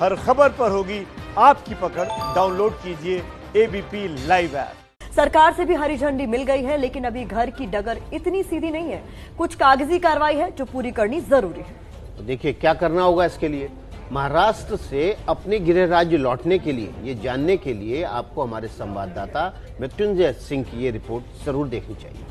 हर खबर पर होगी आपकी पकड़। डाउनलोड कीजिए एबीपी लाइव ऐप। सरकार से भी हरी झंडी मिल गई है, लेकिन अभी घर की डगर इतनी सीधी नहीं है। कुछ कागजी कार्रवाई है जो पूरी करनी जरूरी है। देखिए क्या करना होगा इसके लिए। महाराष्ट्र से अपने गृह राज्य लौटने के लिए, ये जानने के लिए आपको हमारे संवाददाता मृत्युंजय सिंह की ये रिपोर्ट जरूर देखनी चाहिए।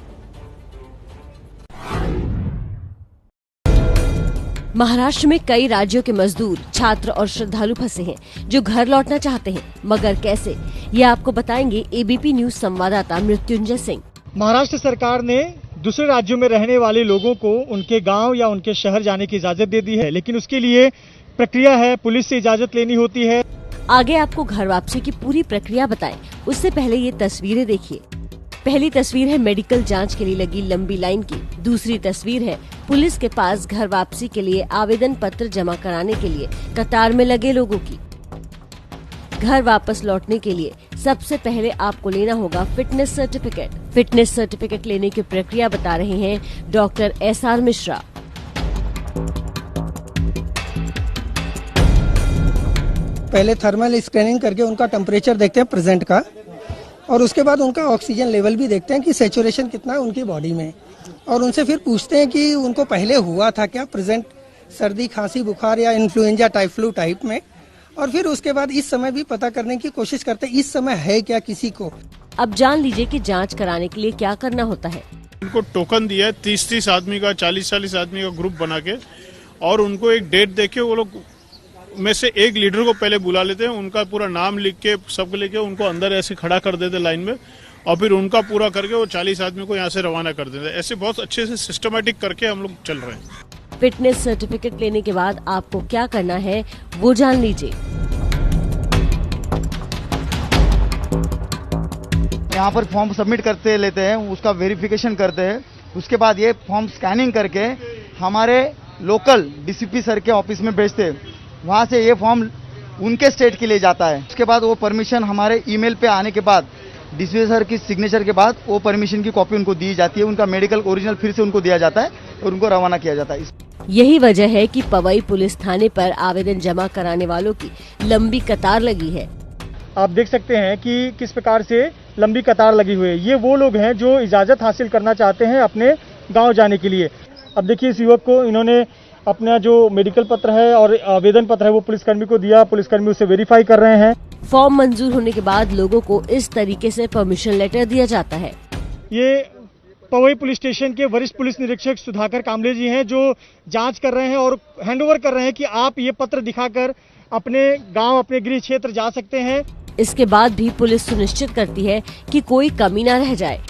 महाराष्ट्र में कई राज्यों के मजदूर, छात्र और श्रद्धालु फंसे हैं जो घर लौटना चाहते हैं, मगर कैसे, ये आपको बताएंगे एबीपी न्यूज संवाददाता मृत्युंजय सिंह। महाराष्ट्र सरकार ने दूसरे राज्यों में रहने वाले लोगों को उनके गांव या उनके शहर जाने की इजाजत दे दी है, लेकिन उसके लिए प्रक्रिया है, पुलिस से इजाजत लेनी होती है। आगे आपको घर वापसी की पूरी प्रक्रिया बताएं, उससे पहले ये तस्वीरें देखिए। पहली तस्वीर है मेडिकल जांच के लिए लगी लंबी लाइन की। दूसरी तस्वीर है पुलिस के पास घर वापसी के लिए आवेदन पत्र जमा कराने के लिए कतार में लगे लोगों की। घर वापस लौटने के लिए सबसे पहले आपको लेना होगा फिटनेस सर्टिफिकेट। फिटनेस सर्टिफिकेट लेने की प्रक्रिया बता रहे हैं डॉक्टर SR मिश्रा। पहले थर्मल स्कैनिंग करके उनका टेम्परेचर देखते हैं प्रेजेंट का, और उसके बाद उनका ऑक्सीजन लेवल भी देखते हैं कि सैचुरेशन कितना है उनकी बॉडी में, और उनसे फिर पूछते हैं कि उनको पहले हुआ था क्या प्रेजेंट सर्दी, खांसी, बुखार या इन्फ्लुएंजा टाइप, फ्लू टाइप में, और फिर उसके बाद इस समय भी पता करने की कोशिश करते हैं इस समय है क्या किसी को। अब जान लीजिए कि जांच कराने के लिए क्या करना होता है। उनको टोकन दिया है 30-30 आदमी का, 40-40 आदमी का ग्रुप बना के, और उनको एक डेट देके वो लोग में से एक लीडर को पहले बुला लेते हैं, उनका पूरा नाम लिख के सबको लेके उनको अंदर ऐसे खड़ा कर देते लाइन में, और फिर उनका पूरा करके वो 40 आदमी को यहाँ से रवाना कर देते हैं। ऐसे बहुत अच्छे से सिस्टमेटिक करके हम लोग चल रहे हैं। फिटनेस सर्टिफिकेट लेने के बाद आपको क्या करना है वो जान लीजिए। यहाँ पर फॉर्म सबमिट करते लेते हैं, उसका वेरिफिकेशन करते हैं, उसके बाद ये फॉर्म स्कैनिंग करके हमारे लोकल डीसीपी सर के ऑफिस में भेजते हैं। वहाँ से ये फॉर्म उनके स्टेट के लिए जाता है। उसके बाद वो परमिशन हमारे ईमेल पे आने के बाद डीसीपी सर की सिग्नेचर के बाद वो परमिशन की कॉपी उनको दी जाती है। उनका मेडिकल ओरिजिनल फिर से उनको दिया जाता है और उनको रवाना किया जाता है। यही वजह है कि पवई पुलिस थाने पर आवेदन जमा कराने वालों की लंबी कतार लगी है। आप देख सकते हैं कि किस प्रकार से लंबी कतार लगी हुई है। ये वो लोग हैं जो इजाजत हासिल करना चाहते हैं अपने गाँव जाने के लिए। अब देखिए इस युवक को इन्होंने अपना जो मेडिकल पत्र है और आवेदन पत्र है वो पुलिसकर्मी को दिया, पुलिसकर्मी उसे वेरीफाई कर रहे हैं। फॉर्म मंजूर होने के बाद लोगों को इस तरीके से परमिशन लेटर दिया जाता है। ये पवई पुलिस स्टेशन के वरिष्ठ पुलिस निरीक्षक सुधाकर कामले जी हैं जो जांच कर रहे हैं और हैंडओवर कर रहे हैं कि आप ये पत्र दिखाकर अपने गाँव, अपने गृह क्षेत्र जा सकते हैं। इसके बाद भी पुलिस सुनिश्चित करती है कि कोई कमी न रह जाए।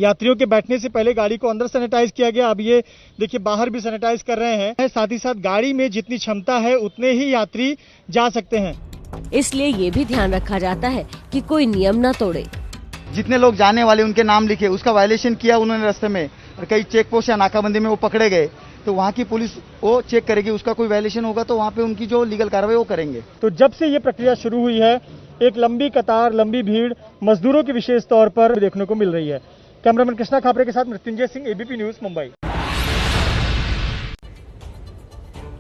यात्रियों के बैठने से पहले गाड़ी को अंदर सैनिटाइज किया गया। अब ये देखिए बाहर भी सैनिटाइज कर रहे हैं। साथ ही साथ गाड़ी में जितनी क्षमता है उतने ही यात्री जा सकते हैं। इसलिए ये भी ध्यान रखा जाता है कि कोई नियम न तोड़े। जितने लोग जाने वाले उनके नाम लिखे, उसका वायलेशन किया उन्होंने रास्ते में और कई चेक पोस्ट या नाकाबंदी में वो पकड़े गए, तो वहाँ की पुलिस वो चेक करेगी। उसका कोई वायलेशन होगा तो वहाँ पे उनकी जो लीगल कार्रवाई वो करेंगे। तो जब से ये प्रक्रिया शुरू हुई है, एक लंबी कतार, लंबी भीड़ मजदूरों की विशेष तौर पर देखने को मिल रही है। कैमरामैन कृष्णा खापरे के साथ मृत्युंजय सिंह, एबीपी न्यूज, मुंबई।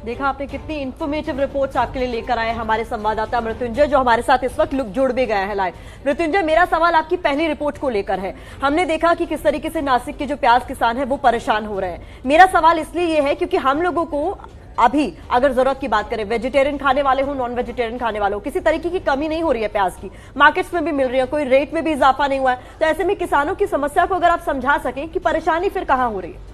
देखा आपने कितनी इन्फॉर्मेटिव रिपोर्ट्स आपके लिए लेकर आए हमारे संवाददाता मृत्युंजय, जो हमारे साथ इस वक्त जुड़ भी गया है लाइव। मृत्युंजय, मेरा सवाल आपकी पहली रिपोर्ट को लेकर है। हमने देखा कि किस तरीके से नासिक के जो प्याज किसान है वो परेशान हो रहे हैं। मेरा सवाल इसलिए ये है क्योंकि हम लोगों को अभी अगर जरूरत की बात करें, वेजिटेरियन खाने वाले हो, नॉन वेजिटेरियन खाने वाले हो, किसी तरीके की कमी नहीं हो रही है प्याज की। मार्केट्स में भी मिल रही है, कोई रेट में भी इजाफा नहीं हुआ है। तो ऐसे में किसानों की समस्या को अगर आप समझा सकें कि परेशानी फिर कहां हो रही है।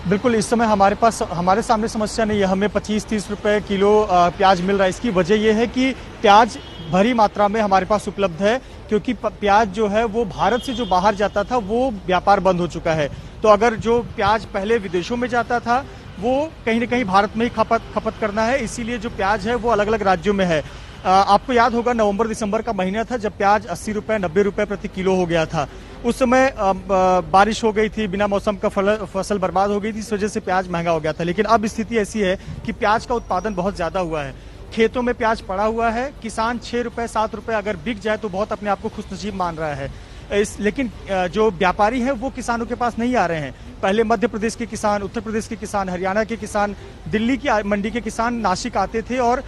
बिल्कुल, इस समय हमारे सामने समस्या नहीं है। हमें 25-30 रुपए किलो प्याज मिल रहा है। इसकी वजह यह है कि प्याज भरी मात्रा में हमारे पास उपलब्ध है, क्योंकि प्याज जो है वो भारत से जो बाहर जाता था वो व्यापार बंद हो चुका है। तो अगर जो प्याज पहले विदेशों में जाता था वो कहीं न कहीं भारत में ही खपत करना है, इसीलिए जो प्याज है वो अलग अलग राज्यों में है। आपको याद होगा नवंबर-दिसंबर का महीना था जब प्याज 80 रुपए 90 रुपए प्रति किलो हो गया था। उस समय बारिश हो गई थी, बिना मौसम का फसल बर्बाद हो गई थी, इस वजह से प्याज महंगा हो गया था। लेकिन अब स्थिति ऐसी है कि प्याज का उत्पादन बहुत ज्यादा हुआ है, खेतों में प्याज पड़ा हुआ है। किसान 6 रुपए 7 रुपए अगर बिक जाए तो बहुत अपने आप को खुशनसीब मान रहा है। लेकिन जो व्यापारी हैं वो किसानों के पास नहीं आ रहे हैं। पहले मध्य प्रदेश के किसान, उत्तर प्रदेश के किसान, हरियाणा के किसान, दिल्ली की मंडी के किसान नासिक आते थे और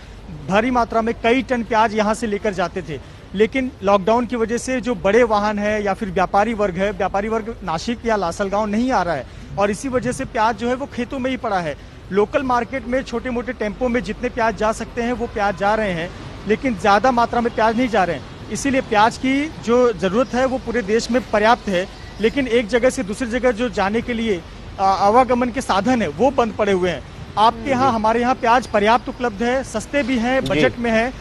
भारी मात्रा में कई टन प्याज यहाँ से लेकर जाते थे। लेकिन लॉकडाउन की वजह से जो बड़े वाहन है या फिर व्यापारी वर्ग है, व्यापारी वर्ग नासिक या लासलगांव नहीं आ रहा है और इसी वजह से प्याज जो है वो खेतों में ही पड़ा है। लोकल मार्केट में छोटे मोटे टेम्पो में जितने प्याज जा सकते हैं वो प्याज जा रहे हैं, लेकिन ज्यादा मात्रा में प्याज नहीं जा रहे हैं। इसीलिए प्याज की जो जरूरत है वो पूरे देश में पर्याप्त है, लेकिन एक जगह से दूसरी जगह जो जाने के लिए आवागमन के साधन है वो बंद पड़े हुए हैं। आपके यहाँ, हमारे यहाँ प्याज पर्याप्त उपलब्ध है, सस्ते भी हैं, बजट में है,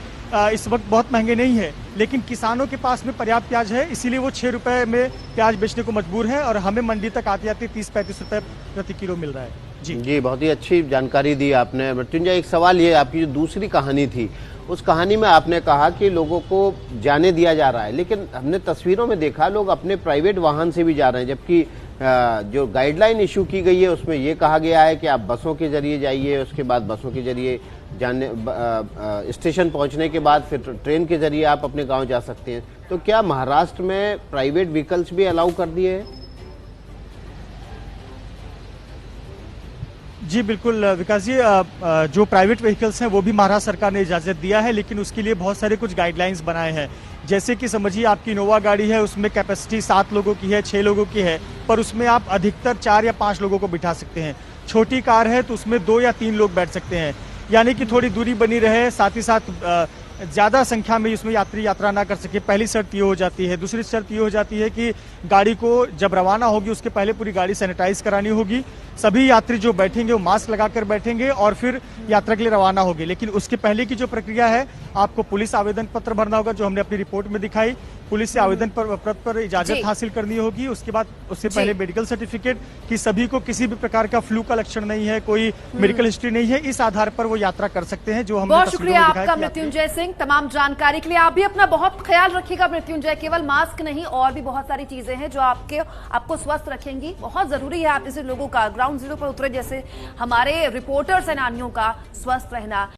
इस वक्त बहुत महंगे नहीं है, लेकिन किसानों के पास में पर्याप्त प्याज है, इसीलिए वो 6 रुपए में प्याज बेचने को मजबूर है और हमें मंडी तक आते आते 30-35 रुपए प्रति किलो मिल रहा है। जी, बहुत ही अच्छी जानकारी दी आपने। मृत्युंजय, एक सवाल ये, आपकी जो दूसरी कहानी थी उस कहानी में आपने कहा कि लोगों को जाने दिया जा रहा है, लेकिन हमने तस्वीरों में देखा लोग अपने प्राइवेट वाहन से भी जा रहे हैं, जबकि जो गाइडलाइन इशू की गई है उसमें ये कहा गया है कि आप बसों के जरिए जाइए, उसके बाद बसों के जरिए जाने स्टेशन पहुंचने के बाद फिर ट्रेन के जरिए आप अपने गांव जा सकते हैं। तो क्या महाराष्ट्र में प्राइवेट व्हीकल्स भी अलाउ कर दिए हैं? जी बिल्कुल विकास जी, जो प्राइवेट व्हीकल्स हैं वो भी महाराष्ट्र सरकार ने इजाजत दिया है, लेकिन उसके लिए बहुत सारे कुछ गाइडलाइंस बनाए हैं। जैसे कि समझिए आपकी इनोवा गाड़ी है, उसमें कैपेसिटी 7 लोगों की है, 6 लोगों की है, पर उसमें आप अधिकतर 4 या 5 लोगों को बिठा सकते हैं। छोटी कार है तो उसमें 2 या 3 लोग बैठ सकते हैं, यानी कि थोड़ी दूरी बनी रहे, साथ ही साथ ज्यादा संख्या में इसमें यात्री यात्रा ना कर सके। पहली शर्त ये हो जाती है। दूसरी शर्त ये हो जाती है कि गाड़ी को जब रवाना होगी उसके पहले पूरी गाड़ी सैनिटाइज करानी होगी। सभी यात्री जो बैठेंगे वो मास्क लगाकर बैठेंगे और फिर यात्रा के लिए रवाना होगी। लेकिन उसके पहले की जो प्रक्रिया है, आपको पुलिस आवेदन पत्र भरना होगा, जो हमने अपनी रिपोर्ट में दिखाई। पुलिस से आवेदन पत्र पर इजाजत हासिल करनी होगी। उसके बाद उससे पहले मेडिकल सर्टिफिकेट कि सभी को किसी भी प्रकार का फ्लू का लक्षण नहीं है, कोई मेडिकल हिस्ट्री नहीं है, इस आधार पर वो यात्रा कर सकते हैं। जो हम बहुत शुक्रिया आपका मृत्युंजय सिंह तमाम जानकारी के लिए। आप भी अपना बहुत ख्याल रखिएगा मृत्युंजय। केवल मास्क नहीं और भी बहुत सारी चीजें हैं जो आपको स्वस्थ रखेंगी। बहुत जरूरी है आप जैसे लोगों का, ग्राउंड जीरो पर उतरे जैसे हमारे रिपोर्टर सेनानियों का स्वस्थ रहना।